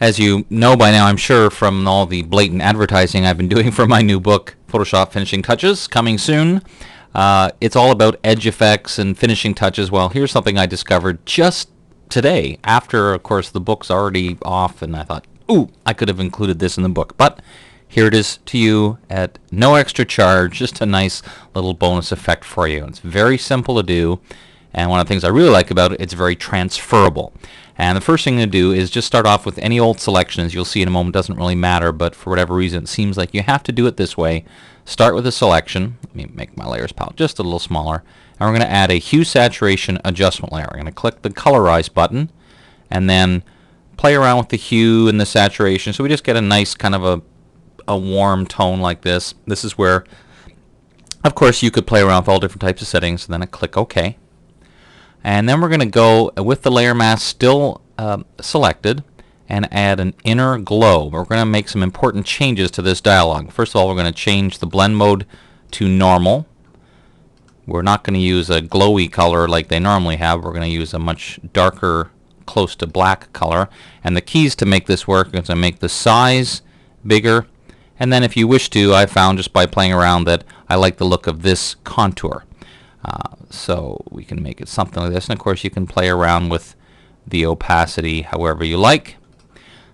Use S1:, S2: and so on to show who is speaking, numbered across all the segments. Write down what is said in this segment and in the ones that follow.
S1: As you know by now, I'm sure, from all the blatant advertising I've been doing for my new book, Photoshop Finishing Touches, coming soon. It's all about edge effects and finishing touches. Well, here's something I discovered just today, after, of course, the book's already off, and I thought, ooh, I could have included this in the book. But here it is to you at no extra charge, just a nice little bonus effect for you. It's very simple to do, and one of the things I really like about it, it's very transferable. And the first thing to do is just start off with any old selections. You'll see in a moment, it doesn't really matter, but for whatever reason, it seems like you have to do it this way. Start with a selection. Let me make my layers palette just a little smaller. And we're going to add a hue saturation adjustment layer. We're going to click the colorize button and then play around with the hue and the saturation. So we just get a nice kind of a warm tone like this. This is where, of course, you could play around with all different types of settings. And then I click OK. And then we're going to go with the layer mask still selected and add an inner glow. We're going to make some important changes to this dialog. First of all, we're going to change the blend mode to normal. We're not going to use a glowy color like they normally have. We're going to use a much darker, close to black color. And the keys to make this work is to make the size bigger. And then if you wish to, I found just by playing around that I like the look of this contour. So we can make it something like this, and of course you can play around with the opacity however you like,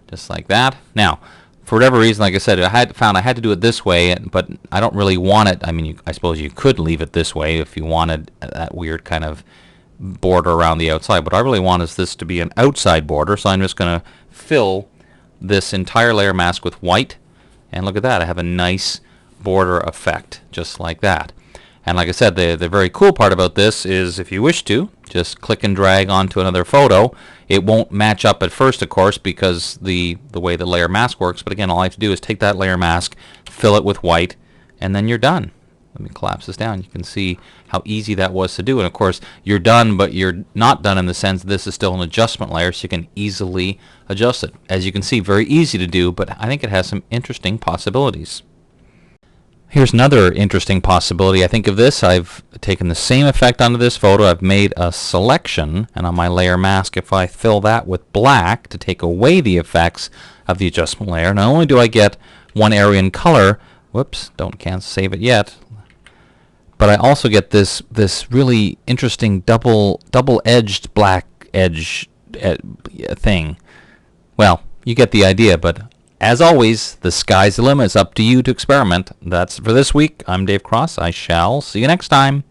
S1: just like that. Now, for whatever reason, like I said, I had to do it this way, but I don't really want it. I mean, I suppose you could leave it this way if you wanted that weird kind of border around the outside, but I really want is this to be an outside border, so I'm just going to fill this entire layer mask with white, and look at that, I have a nice border effect, just like that. And like I said, the very cool part about this is if you wish to, just click and drag onto another photo. It won't match up at first, of course, because the way the layer mask works. But again, all I have to do is take that layer mask, fill it with white, and then you're done. Let me collapse this down. You can see how easy that was to do. And of course, you're done, but you're not done in the sense that this is still an adjustment layer, so you can easily adjust it. As you can see, very easy to do, but I think it has some interesting possibilities. Here's another interesting possibility. I think of this, I've taken the same effect onto this photo. I've made a selection, and on my layer mask, if I fill that with black to take away the effects of the adjustment layer, not only do I get one area in color, whoops, can't save it yet, but I also get this really interesting double-edged black edge thing. Well, you get the idea, but as always, the sky's the limit. It's up to you to experiment. That's for this week. I'm Dave Cross. I shall see you next time.